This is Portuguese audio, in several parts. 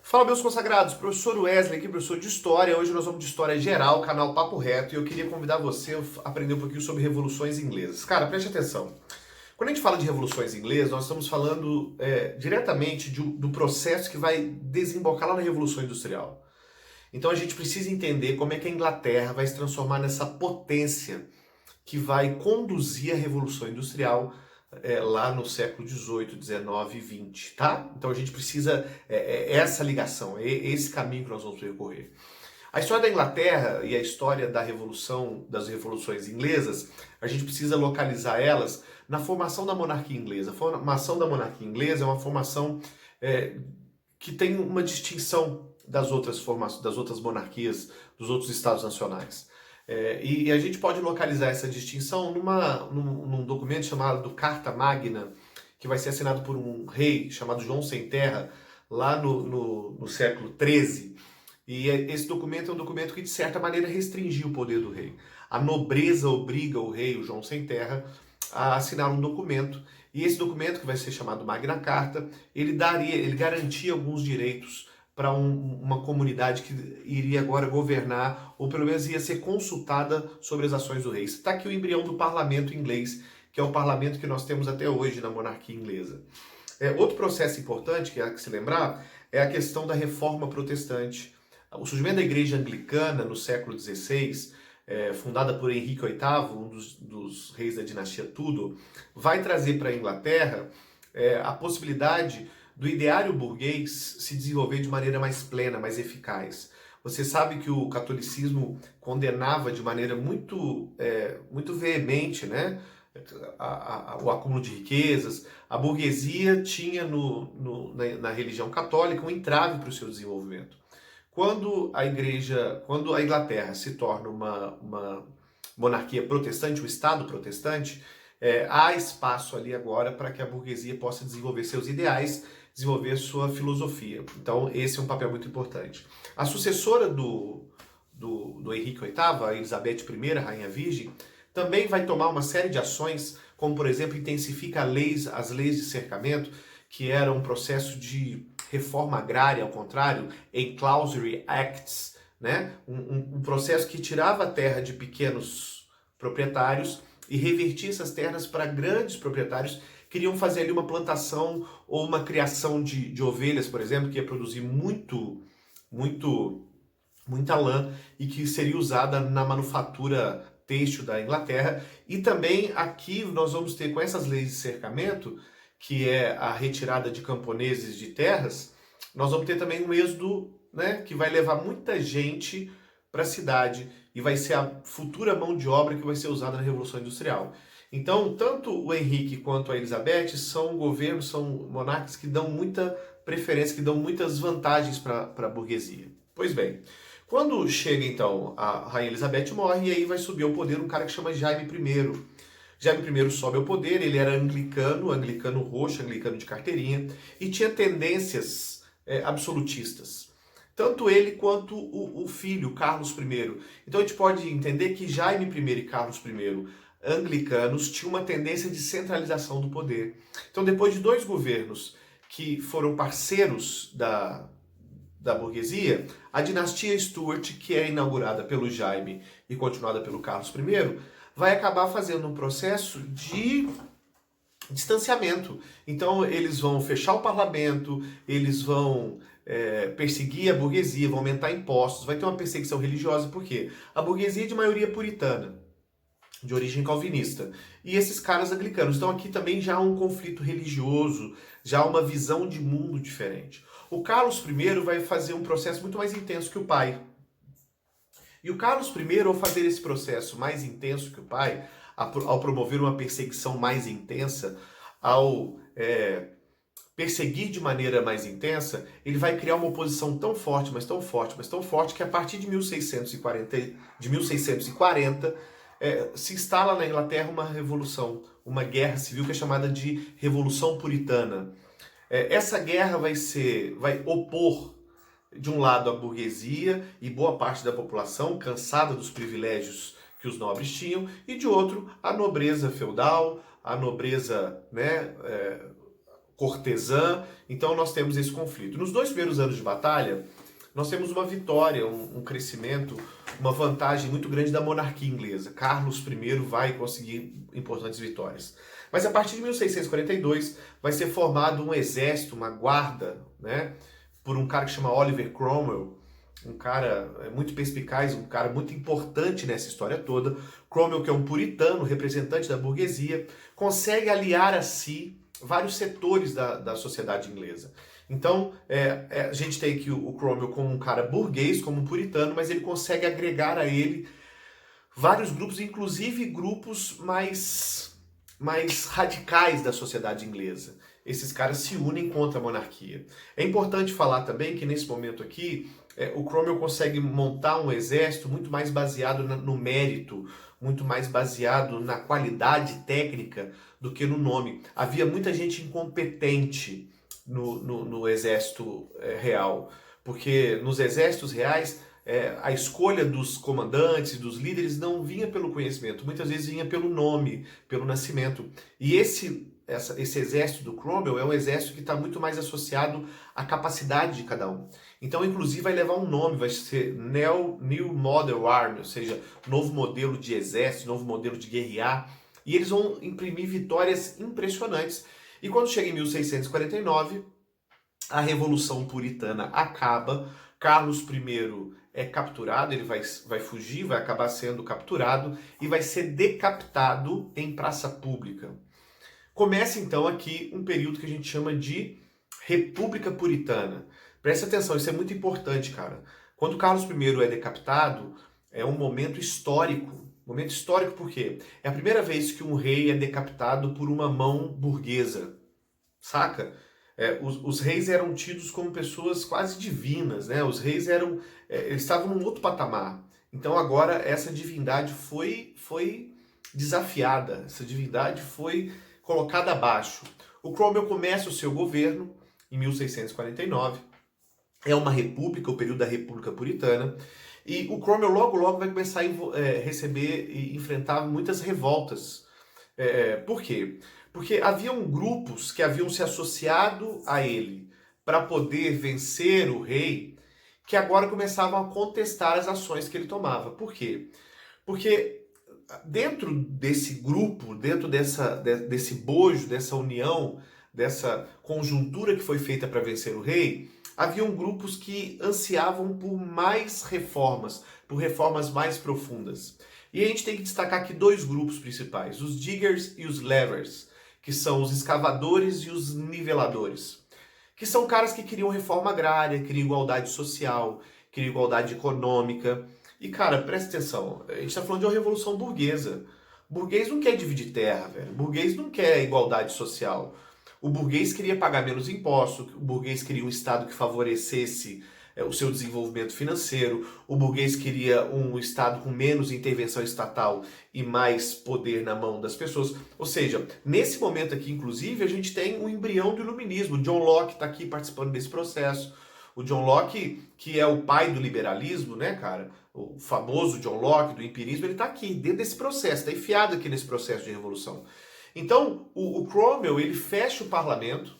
Fala, meus consagrados, professor Wesley aqui, professor de História. Hoje nós vamos de História Geral, canal Papo Reto, e eu queria convidar você a aprender um pouquinho sobre revoluções inglesas. Cara, preste atenção. Quando a gente fala de revoluções inglesas, nós estamos falando diretamente do processo que vai desembocar lá na Revolução Industrial. Então a gente precisa entender como é que a Inglaterra vai se transformar nessa potência que vai conduzir a Revolução Industrial lá no século XVIII, XIX e XX, tá? Então a gente precisa essa ligação, esse caminho que nós vamos percorrer. A história da Inglaterra e a história da revolução, das revoluções inglesas, a gente precisa localizar elas na formação da monarquia inglesa. A formação da monarquia inglesa é uma formação que tem uma distinção das outras monarquias, dos outros estados nacionais. E a gente pode localizar essa distinção num documento chamado Carta Magna, que vai ser assinado por um rei chamado João Sem Terra, lá no século XIII. E esse documento é um documento que, de certa maneira, restringiu o poder do rei. A nobreza obriga o rei, o João Sem Terra, a assinar um documento, e esse documento, que vai ser chamado Magna Carta, ele garantia alguns direitos para uma comunidade que iria agora governar, ou pelo menos ia ser consultada sobre as ações do rei. Está aqui o embrião do parlamento inglês, que é o parlamento que nós temos até hoje na monarquia inglesa. Outro processo importante que há que se lembrar é a questão da reforma protestante. O surgimento da igreja anglicana no século XVI, fundada por Henrique VIII, um dos reis da dinastia Tudor, vai trazer para a Inglaterra a possibilidade do ideário burguês se desenvolver de maneira mais plena, mais eficaz. Você sabe que o catolicismo condenava de maneira muito veemente, né, o acúmulo de riquezas. A burguesia tinha na religião católica um entrave para o seu desenvolvimento. Quando a Inglaterra se torna uma monarquia protestante, um Estado protestante, há espaço ali agora para que a burguesia possa desenvolver seus ideais, desenvolver sua filosofia. Então esse é um papel muito importante. A sucessora do Henrique VIII, a Elizabeth I, a Rainha Virgem, também vai tomar uma série de ações, como por exemplo intensifica as leis de cercamento, que era um processo de reforma agrária, ao contrário, Enclausury Acts, né? Um processo que tirava a terra de pequenos proprietários e revertia essas terras para grandes proprietários que queriam fazer ali uma plantação ou uma criação de ovelhas, por exemplo, que ia produzir muita lã e que seria usada na manufatura têxtil da Inglaterra. E também aqui nós vamos ter, com essas leis de cercamento, que é a retirada de camponeses de terras, nós vamos ter também um êxodo, né, que vai levar muita gente para a cidade e vai ser a futura mão de obra que vai ser usada na Revolução Industrial. Então, tanto o Henrique quanto a Elizabeth são governos, são monarcas que dão muita preferência, que dão muitas vantagens para a burguesia. Pois bem, quando chega então a Rainha Elizabeth morre, e aí vai subir ao poder um cara que chama Jaime I. Jaime I sobe ao poder, ele era anglicano roxo, anglicano de carteirinha, e tinha tendências absolutistas. Tanto ele quanto o filho, Carlos I. Então a gente pode entender que Jaime I e Carlos I, anglicanos, tinham uma tendência de centralização do poder. Então depois de dois governos que foram parceiros da burguesia, a dinastia Stuart, que é inaugurada pelo Jaime e continuada pelo Carlos I, vai acabar fazendo um processo de distanciamento. Então eles vão fechar o parlamento, eles vão perseguir a burguesia, vão aumentar impostos, vai ter uma perseguição religiosa, porque a burguesia é de maioria puritana, de origem calvinista, e esses caras anglicanos. Então aqui também já há um conflito religioso, já há uma visão de mundo diferente. O Carlos I vai fazer um processo muito mais intenso que o pai. E o Carlos I, ao fazer esse processo mais intenso que o pai, ao promover uma perseguição mais intensa, ao perseguir de maneira mais intensa, ele vai criar uma oposição tão forte, mas tão forte, mas tão forte, que a partir de 1640 se instala na Inglaterra uma revolução, uma guerra civil que é chamada de Revolução Puritana. Essa guerra vai opor, de um lado, a burguesia e boa parte da população, cansada dos privilégios que os nobres tinham, e de outro, a nobreza feudal, a nobreza, né, cortesã. Então nós temos esse conflito. Nos 2 primeiros anos de batalha, nós temos uma vitória, um crescimento, uma vantagem muito grande da monarquia inglesa. Carlos I vai conseguir importantes vitórias. Mas a partir de 1642 vai ser formado um exército, uma guarda, né, por um cara que chama Oliver Cromwell, um cara muito perspicaz, um cara muito importante nessa história toda. Cromwell, que é um puritano, representante da burguesia, consegue aliar a si vários setores da sociedade inglesa. Então, a gente tem aqui o Cromwell como um cara burguês, como um puritano, mas ele consegue agregar a ele vários grupos, inclusive grupos mais radicais da sociedade inglesa. Esses caras se unem contra a monarquia. É importante falar também que nesse momento aqui, o Cromwell consegue montar um exército muito mais baseado no mérito, muito mais baseado na qualidade técnica do que no nome. Havia muita gente incompetente no exército real, porque nos exércitos reais a escolha dos comandantes, dos líderes não vinha pelo conhecimento, muitas vezes vinha pelo nome, pelo nascimento. E esse exército do Cromwell é um exército que está muito mais associado à capacidade de cada um. Então, inclusive, vai levar um nome, vai ser New Model Army, ou seja, novo modelo de exército, novo modelo de guerrear. E eles vão imprimir vitórias impressionantes. E quando chega em 1649, a Revolução Puritana acaba, Carlos I é capturado, ele vai fugir, vai acabar sendo capturado e vai ser decapitado em praça pública. Começa então aqui um período que a gente chama de República Puritana. Presta atenção, isso é muito importante, cara. Quando Carlos I é decapitado, é um momento histórico. Momento histórico por quê? É a primeira vez que um rei é decapitado por uma mão burguesa. Saca? Os reis eram tidos como pessoas quase divinas, né? Os reis eles estavam num outro patamar. Então agora essa divindade foi desafiada, essa divindade foi colocada abaixo. O Cromwell começa o seu governo em 1649, é uma república, o período da República Puritana, e o Cromwell logo vai começar a receber e enfrentar muitas revoltas. Por quê? Porque haviam grupos que haviam se associado a ele para poder vencer o rei, que agora começavam a contestar as ações que ele tomava. Por quê? Porque dentro desse grupo, dentro desse bojo, dessa união, dessa conjuntura que foi feita para vencer o rei, haviam grupos que ansiavam por mais reformas, por reformas mais profundas. E a gente tem que destacar aqui 2 grupos principais, os diggers e os levers, que são os escavadores e os niveladores, que são caras que queriam reforma agrária, queriam igualdade social, queriam igualdade econômica. E, cara, presta atenção, a gente está falando de uma revolução burguesa. O burguês não quer dividir terra, velho. O burguês não quer igualdade social. O burguês queria pagar menos impostos, o burguês queria um Estado que favorecesse o seu desenvolvimento financeiro, o burguês queria um Estado com menos intervenção estatal e mais poder na mão das pessoas. Ou seja, nesse momento aqui, inclusive, a gente tem um embrião do iluminismo. O John Locke está aqui participando desse processo. O John Locke, que é o pai do liberalismo, né, cara? O famoso John Locke, do empirismo, ele está aqui, dentro desse processo, está enfiado aqui nesse processo de revolução. Então, o Cromwell, ele fecha o parlamento,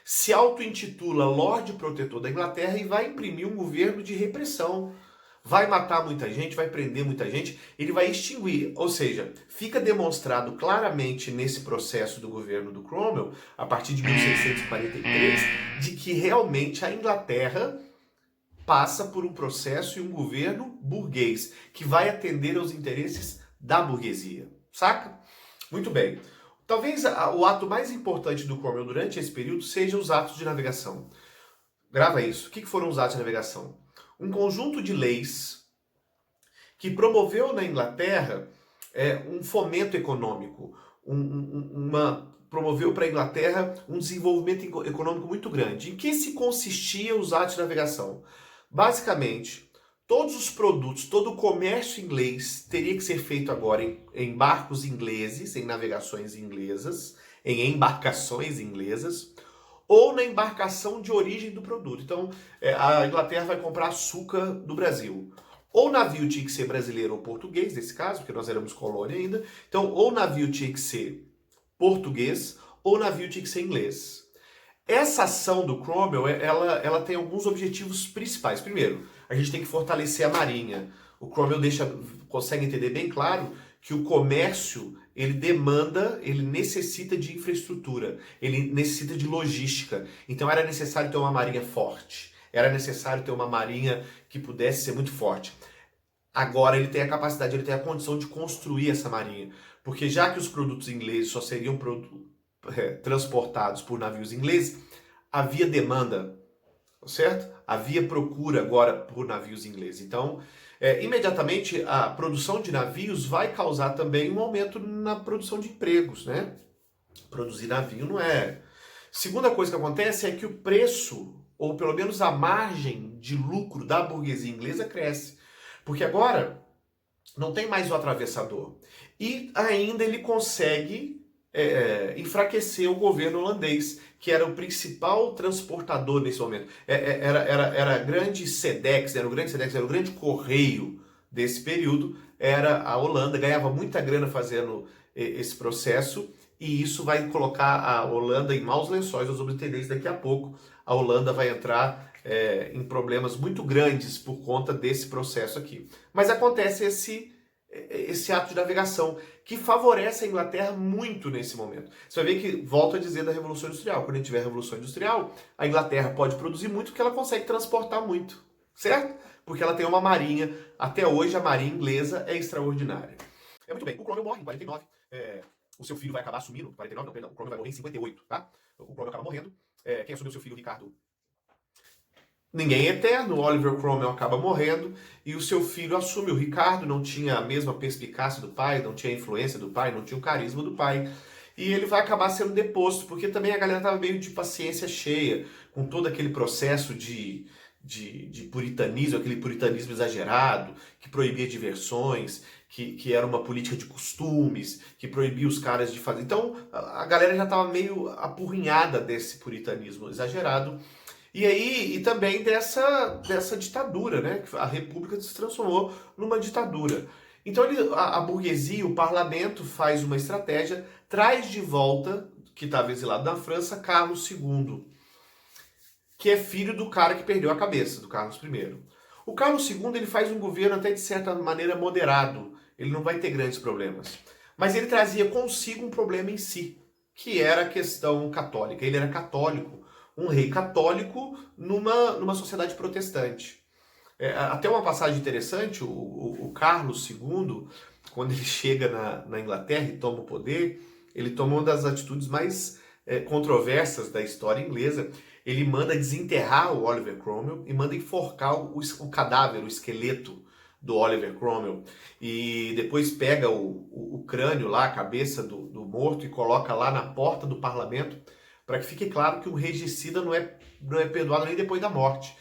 se auto-intitula Lorde Protetor da Inglaterra e vai imprimir um governo de repressão. Vai matar muita gente, vai prender muita gente, ele vai extinguir. Ou seja, fica demonstrado claramente nesse processo do governo do Cromwell, a partir de 1643, de que realmente a Inglaterra passa por um processo e um governo burguês, que vai atender aos interesses da burguesia. Saca? Muito bem. Talvez o ato mais importante do Cromwell durante esse período seja os atos de navegação. Grava isso. O que foram os atos de navegação? Um conjunto de leis que promoveu na Inglaterra um fomento econômico, promoveu para a Inglaterra um desenvolvimento econômico muito grande. Em que se consistia os atos de navegação? Basicamente, todos os produtos, todo o comércio inglês teria que ser feito agora em barcos ingleses, em navegações inglesas, em embarcações inglesas, ou na embarcação de origem do produto. Então, a Inglaterra vai comprar açúcar do Brasil. Ou o navio tinha que ser brasileiro ou português, nesse caso, porque nós éramos colônia ainda. Então, ou o navio tinha que ser português, ou o navio tinha que ser inglês. Essa ação do Cromwell, ela tem alguns objetivos principais. Primeiro, a gente tem que fortalecer a marinha. O Cromwell consegue entender bem claro que o comércio, ele necessita de infraestrutura, ele necessita de logística. Então era necessário ter uma marinha forte, era necessário ter uma marinha que pudesse ser muito forte. Agora ele tem a capacidade, ele tem a condição de construir essa marinha. Porque já que os produtos ingleses só seriam transportados por navios ingleses, havia demanda, certo? Havia procura agora por navios ingleses. Então, imediatamente, a produção de navios vai causar também um aumento na produção de empregos, né? Produzir navio não é... Segunda coisa que acontece é que o preço, ou pelo menos a margem de lucro da burguesia inglesa cresce. Porque agora não tem mais o atravessador. E ainda ele consegue enfraquecer o governo holandês, que era o principal transportador nesse momento. Era a grande Sedex, era o grande correio desse período, era a Holanda, ganhava muita grana fazendo esse processo, e isso vai colocar a Holanda em maus lençóis. Nós vamos entender isso daqui a pouco. A Holanda vai entrar em problemas muito grandes por conta desse processo aqui. Mas acontece esse ato de navegação, que favorece a Inglaterra muito nesse momento. Você vai ver que, volto a dizer, da Revolução Industrial. Quando a gente tiver a Revolução Industrial, a Inglaterra pode produzir muito porque ela consegue transportar muito, certo? Porque ela tem uma marinha, até hoje a marinha inglesa é extraordinária. Muito bem, o Cromwell morre em 49, o seu filho vai acabar assumindo, 49 não, perdão, o Cromwell vai morrer em 58, tá? O Cromwell acaba morrendo, quem assumiu seu filho, Ricardo? Ninguém é eterno, Oliver Cromwell acaba morrendo e o seu filho assume. O Ricardo não tinha a mesma perspicácia do pai, não tinha a influência do pai, não tinha o carisma do pai. E ele vai acabar sendo deposto, porque também a galera estava meio de paciência cheia, com todo aquele processo de puritanismo, aquele puritanismo exagerado, que proibia diversões, que era uma política de costumes, que proibia os caras de fazer. Então a galera já estava meio apurrinhada desse puritanismo exagerado. E também dessa ditadura, né? A República se transformou numa ditadura. Então a burguesia, o parlamento faz uma estratégia, traz de volta, que estava exilado na França, Carlos II, que é filho do cara que perdeu a cabeça, do Carlos I. O Carlos II ele faz um governo até de certa maneira moderado, ele não vai ter grandes problemas. Mas ele trazia consigo um problema em si, que era a questão católica. Ele era católico, um rei católico numa sociedade protestante. Até uma passagem interessante, o Carlos II, quando ele chega na Inglaterra e toma o poder, ele toma uma das atitudes mais controversas da história inglesa. Ele manda desenterrar o Oliver Cromwell e manda enforcar o cadáver, o esqueleto do Oliver Cromwell. E depois pega o crânio lá, a cabeça do morto, e coloca lá na porta do parlamento, para que fique claro que um regicida não é perdoado nem depois da morte.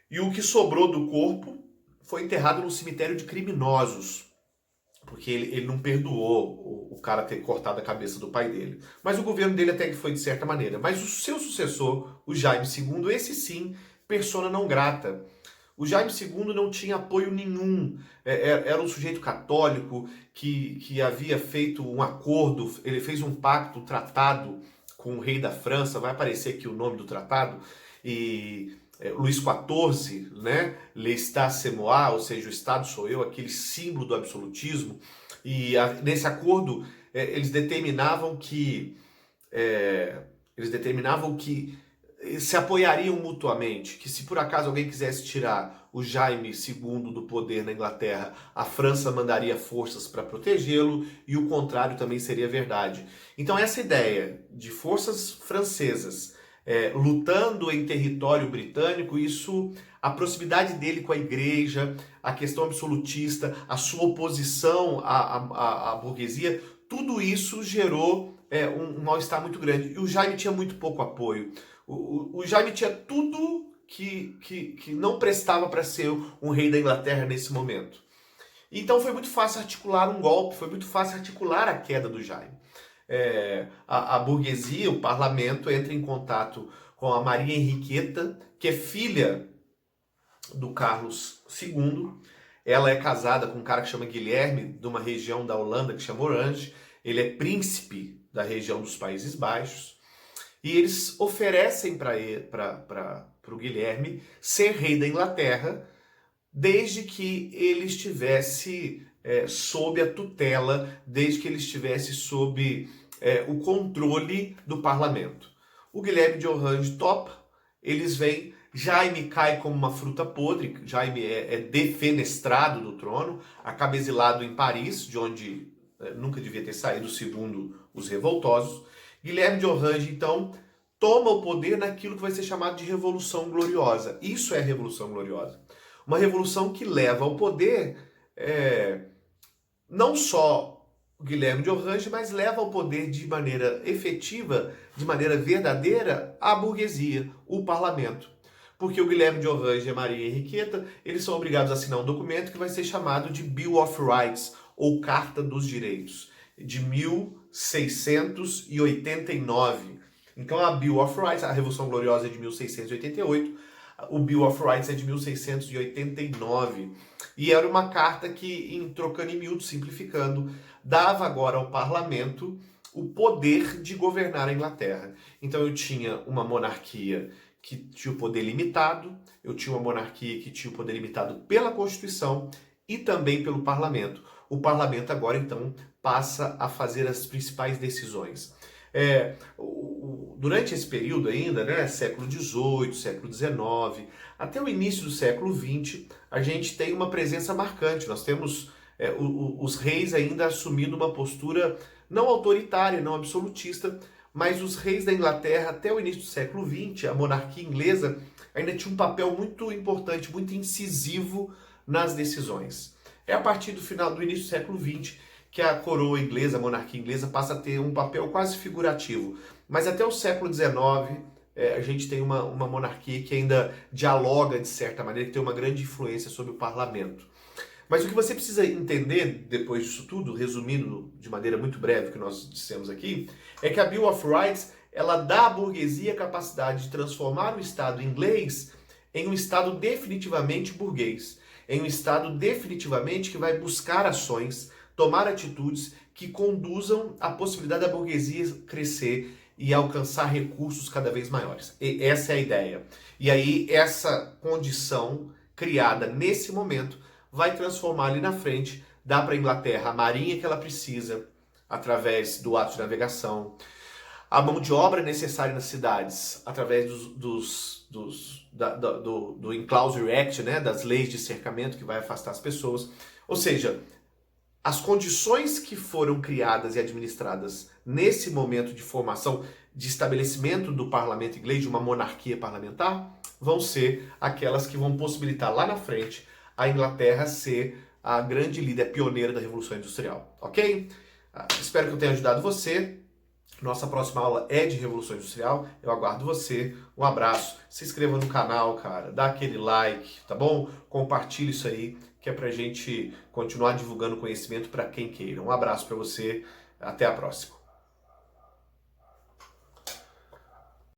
E o que sobrou do corpo foi enterrado num cemitério de criminosos, porque ele não perdoou o cara ter cortado a cabeça do pai dele. Mas o governo dele até que foi de certa maneira. Mas o seu sucessor, o Jaime II, esse sim, persona não grata. O Jaime II não tinha apoio nenhum, era um sujeito católico que havia feito um acordo, ele fez um pacto, um tratado com o rei da França, vai aparecer aqui o nome do tratado, e Luís XIV, né, L'État c'est moi, ou seja, o Estado sou eu, aquele símbolo do absolutismo, e nesse acordo eles determinavam que se apoiariam mutuamente, que se por acaso alguém quisesse tirar o Jaime II do poder na Inglaterra, a França mandaria forças para protegê-lo, e o contrário também seria verdade. Então essa ideia de forças francesas lutando em território britânico, a proximidade dele com a igreja, a questão absolutista, a sua oposição à burguesia, tudo isso gerou um mal-estar muito grande. E o Jaime tinha muito pouco apoio. O Jaime tinha tudo que não prestava para ser um rei da Inglaterra nesse momento. Então foi muito fácil articular um golpe, foi muito fácil articular a queda do Jaime. A burguesia, o parlamento, entra em contato com a Maria Henriqueta, que é filha do Carlos II. Ela é casada com um cara que chama Guilherme, de uma região da Holanda que chama Orange. Ele é príncipe da região dos Países Baixos, e eles oferecem para o Guilherme ser rei da Inglaterra, desde que ele estivesse sob a tutela, desde que ele estivesse sob o controle do parlamento. O Guilherme de Orange topa, eles vêm, Jaime cai como uma fruta podre, Jaime é defenestrado do trono, acaba exilado em Paris, de onde nunca devia ter saído, segundo os revoltosos. Guilherme de Orange, então, toma o poder naquilo que vai ser chamado de Revolução Gloriosa. Isso é a Revolução Gloriosa. Uma revolução que leva ao poder não só o Guilherme de Orange, mas leva ao poder de maneira efetiva, de maneira verdadeira, a burguesia, o parlamento. Porque o Guilherme de Orange e a Maria Henriqueta, eles são obrigados a assinar um documento que vai ser chamado de Bill of Rights, ou Carta dos Direitos, de 1689. Então a Bill of Rights, a Revolução Gloriosa é de 1688, o Bill of Rights é de 1689. E era uma carta que, trocando em miúdos, simplificando, dava agora ao parlamento o poder de governar a Inglaterra. Então eu tinha uma monarquia que tinha o poder limitado, eu tinha uma monarquia que tinha o poder limitado pela Constituição e também pelo parlamento. O parlamento agora, então, passa a fazer as principais decisões. Durante esse período ainda, né, século XVIII, século XIX, até o início do século XX, a gente tem uma presença marcante. Nós temos os reis ainda assumindo uma postura não autoritária, não absolutista, mas os reis da Inglaterra, até o início do século XX, a monarquia inglesa, ainda tinha um papel muito importante, muito incisivo nas decisões. É a partir do início do século XX que a coroa inglesa, a monarquia inglesa, passa a ter um papel quase figurativo. Mas até o século XIX, a gente tem uma monarquia que ainda dialoga, de certa maneira, que tem uma grande influência sobre o parlamento. Mas o que você precisa entender, depois disso tudo, resumindo de maneira muito breve o que nós dissemos aqui, é que a Bill of Rights, ela dá à burguesia a capacidade de transformar o Estado inglês em um Estado definitivamente burguês, em um Estado definitivamente que vai buscar ações, tomar atitudes que conduzam à possibilidade da burguesia crescer e alcançar recursos cada vez maiores. E essa é a ideia. E aí, essa condição criada nesse momento vai transformar ali na frente, dá para a Inglaterra a marinha que ela precisa, através do ato de navegação, a mão de obra necessária nas cidades, através do Enclosure Act, né, das leis de cercamento que vai afastar as pessoas. Ou seja, as condições que foram criadas e administradas nesse momento de formação, de estabelecimento do parlamento inglês, de uma monarquia parlamentar, vão ser aquelas que vão possibilitar lá na frente a Inglaterra ser a grande líder pioneira da Revolução Industrial, ok? Espero que eu tenha ajudado você. Nossa próxima aula é de Revolução Industrial. Eu aguardo você. Um abraço. Se inscreva no canal, cara. Dá aquele like, tá bom? Compartilhe isso aí, que é pra gente continuar divulgando conhecimento para quem queira. Um abraço para você. Até a próxima.